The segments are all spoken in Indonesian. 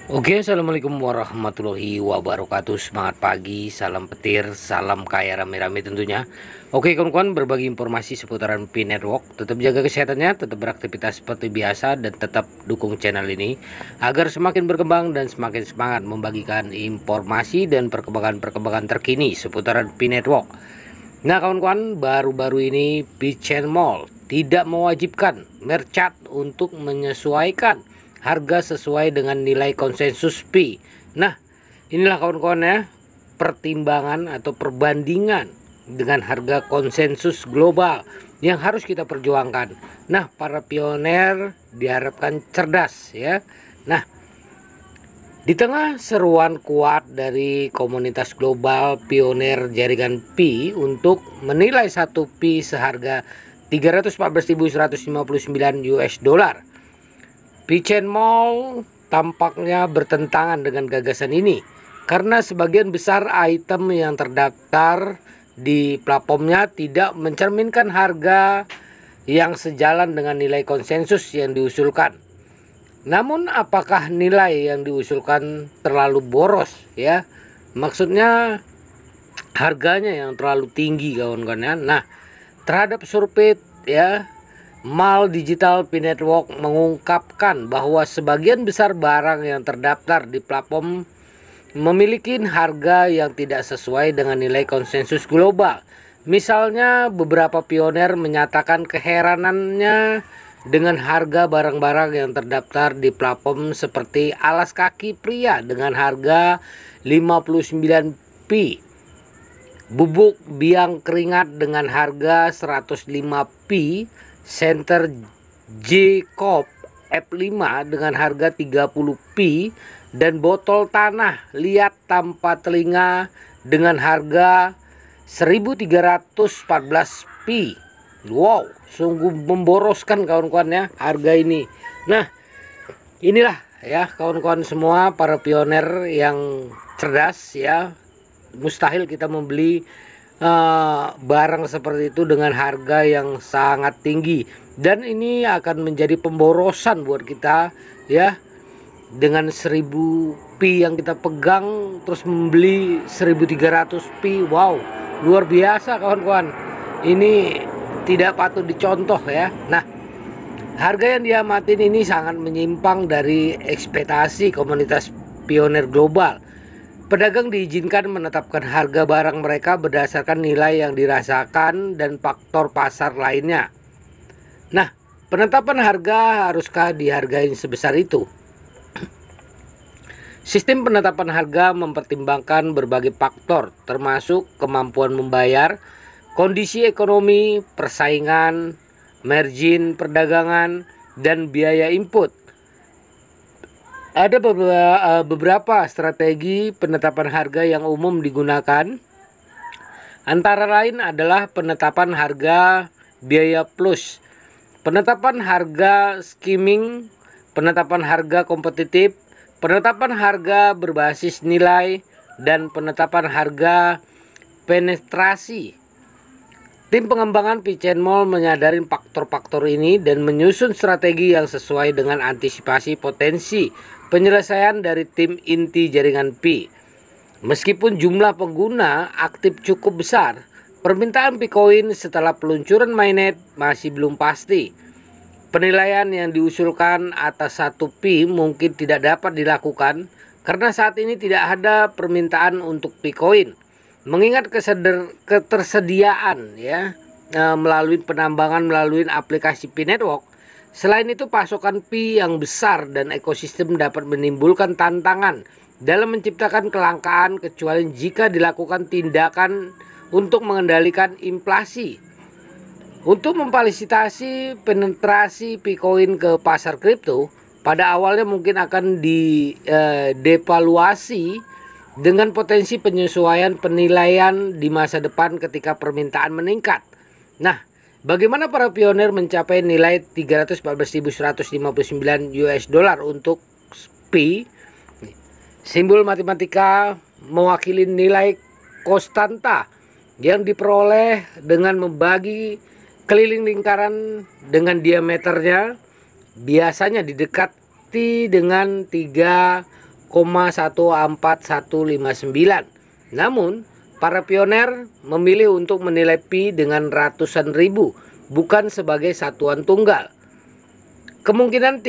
Oke, assalamualaikum warahmatullahi wabarakatuh. Semangat pagi, salam petir, salam kaya rame-rame tentunya. Oke kawan-kawan, berbagi informasi seputaran Pi Network. Tetap jaga kesehatannya, tetap beraktivitas seperti biasa, dan tetap dukung channel ini agar semakin berkembang dan semakin semangat membagikan informasi dan perkembangan-perkembangan terkini seputaran Pi Network. Nah kawan-kawan, baru-baru ini Pi Chain Mall tidak mewajibkan merchant untuk menyesuaikan harga sesuai dengan nilai konsensus Pi. Nah, inilah kawan-kawan ya, pertimbangan atau perbandingan dengan harga konsensus global yang harus kita perjuangkan. Nah, para pioner diharapkan cerdas ya. Nah, di tengah seruan kuat dari komunitas global pioner jaringan Pi untuk menilai satu Pi seharga 314.159 US dollar, Pi Chain Mall tampaknya bertentangan dengan gagasan ini karena sebagian besar item yang terdaftar di platformnya tidak mencerminkan harga yang sejalan dengan nilai konsensus yang diusulkan. Namun apakah nilai yang diusulkan terlalu boros ya? Maksudnya harganya yang terlalu tinggi kawan-kawan ya. Nah, terhadap survei ya, Mal Digital Pi Network mengungkapkan bahwa sebagian besar barang yang terdaftar di platform memiliki harga yang tidak sesuai dengan nilai konsensus global. Misalnya, beberapa pioner menyatakan keheranannya dengan harga barang-barang yang terdaftar di platform seperti alas kaki pria dengan harga 59 Pi, bubuk biang keringat dengan harga 105 Pi, Center J-Cop F5 dengan harga 30 Pi, dan botol tanah liat tanpa telinga dengan harga 1314 Pi. Wow, sungguh memboroskan kawan-kawan ya harga ini. Nah, inilah ya kawan-kawan semua para pioner yang cerdas ya. Mustahil kita membeli barang seperti itu dengan harga yang sangat tinggi, dan ini akan menjadi pemborosan buat kita ya. Dengan 1000 Pi yang kita pegang terus membeli 1300 Pi, wow, luar biasa kawan-kawan. Ini tidak patut dicontoh ya. Nah, harga yang diamatin ini sangat menyimpang dari ekspektasi komunitas pioner global. Pedagang diizinkan menetapkan harga barang mereka berdasarkan nilai yang dirasakan dan faktor pasar lainnya. Nah, penetapan harga haruskah dihargai sebesar itu? Sistem penetapan harga mempertimbangkan berbagai faktor termasuk kemampuan membayar, kondisi ekonomi, persaingan, margin perdagangan, dan biaya input. Ada beberapa strategi penetapan harga yang umum digunakan. Antara lain adalah penetapan harga biaya plus, penetapan harga skimming, penetapan harga kompetitif, penetapan harga berbasis nilai, dan penetapan harga penetrasi. Tim pengembangan Pi Chain Mall menyadari faktor-faktor ini dan menyusun strategi yang sesuai dengan antisipasi potensi penyelesaian dari tim inti jaringan Pi. Meskipun jumlah pengguna aktif cukup besar, permintaan Picoin setelah peluncuran mainnet masih belum pasti. Penilaian yang diusulkan atas satu Pi mungkin tidak dapat dilakukan karena saat ini tidak ada permintaan untuk Picoin. Mengingat ketersediaan ya melalui penambangan melalui aplikasi Pi Network. Selain itu, pasokan Pi yang besar dan ekosistem dapat menimbulkan tantangan dalam menciptakan kelangkaan kecuali jika dilakukan tindakan untuk mengendalikan inflasi. Untuk memfasilitasi penetrasi Picoin ke pasar kripto, pada awalnya mungkin akan devaluasi dengan potensi penyesuaian penilaian di masa depan ketika permintaan meningkat. Nah, bagaimana para pioner mencapai nilai 314.159 US dollar untuk Pi? Simbol matematika mewakili nilai konstanta yang diperoleh dengan membagi keliling lingkaran dengan diameternya biasanya didekati dengan 3 1,14159. Namun, para pioner memilih untuk menilai pi dengan ratusan ribu, bukan sebagai satuan tunggal. Kemungkinan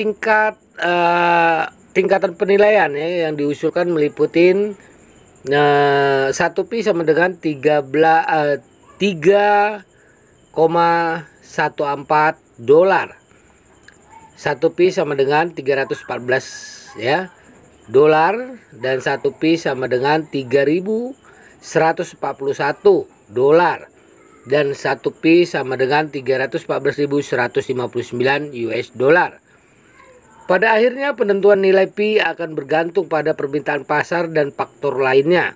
tingkatan penilaian ya, yang diusulkan meliputi 1 pi sama dengan 3,14 dolar. 1 pi sama dengan 314 ya dolar, dan 1 pi sama dengan 3.141 dolar, dan 1 pi sama dengan 314.159 US dollar. Pada akhirnya penentuan nilai pi akan bergantung pada permintaan pasar dan faktor lainnya.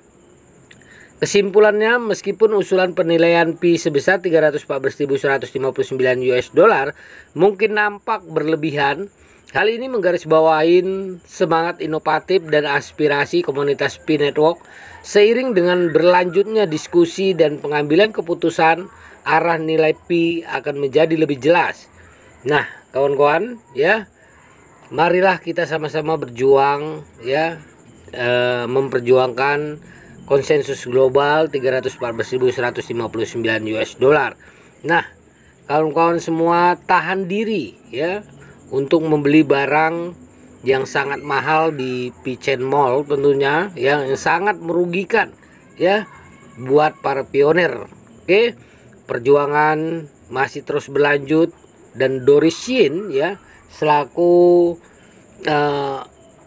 Kesimpulannya, meskipun usulan penilaian pi sebesar 314.159 US dollar mungkin nampak berlebihan, hal ini menggarisbawahi semangat inovatif dan aspirasi komunitas Pi Network. Seiring dengan berlanjutnya diskusi dan pengambilan keputusan, arah nilai pi akan menjadi lebih jelas. Nah, kawan-kawan ya, marilah kita sama-sama berjuang ya, memperjuangkan konsensus global 314.159 US dollar. Nah, kawan-kawan semua tahan diri ya untuk membeli barang yang sangat mahal di Pichen Mall tentunya, yang sangat merugikan ya buat para pioner. Oke, perjuangan masih terus berlanjut, dan Doris Shin ya selaku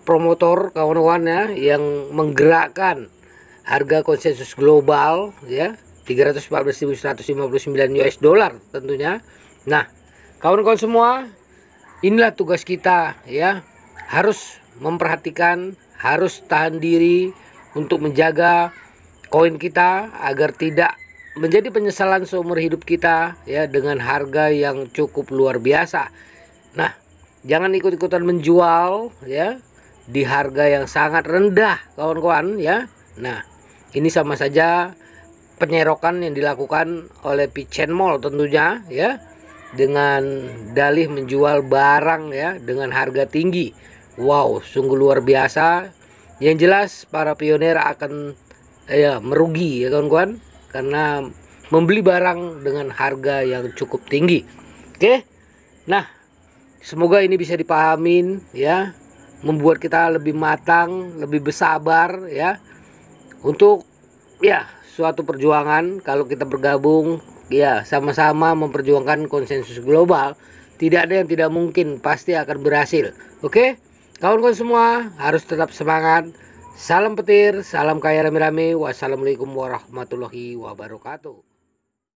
promotor kawan-kawan ya, yang menggerakkan harga konsensus global ya 314.159 US dollar tentunya. Nah, kawan-kawan semua, inilah tugas kita ya, harus memperhatikan, harus tahan diri untuk menjaga koin kita agar tidak menjadi penyesalan seumur hidup kita ya, dengan harga yang cukup luar biasa. Nah, jangan ikut-ikutan menjual ya di harga yang sangat rendah kawan-kawan ya. Nah, ini sama saja penyerokan yang dilakukan oleh Pichen Mall tentunya ya, dengan dalih menjual barang ya dengan harga tinggi. Wow, sungguh luar biasa. Yang jelas para pioner akan ya merugi ya kawan-kawan, karena membeli barang dengan harga yang cukup tinggi. Oke. Nah, semoga ini bisa dipahamin ya, membuat kita lebih matang, lebih bersabar ya, untuk ya suatu perjuangan. Kalau kita bergabung ya, sama-sama memperjuangkan konsensus global, tidak ada yang tidak mungkin, pasti akan berhasil. Oke, kawan-kawan semua harus tetap semangat. Salam petir, salam kaya rame-rame. Wassalamualaikum warahmatullahi wabarakatuh.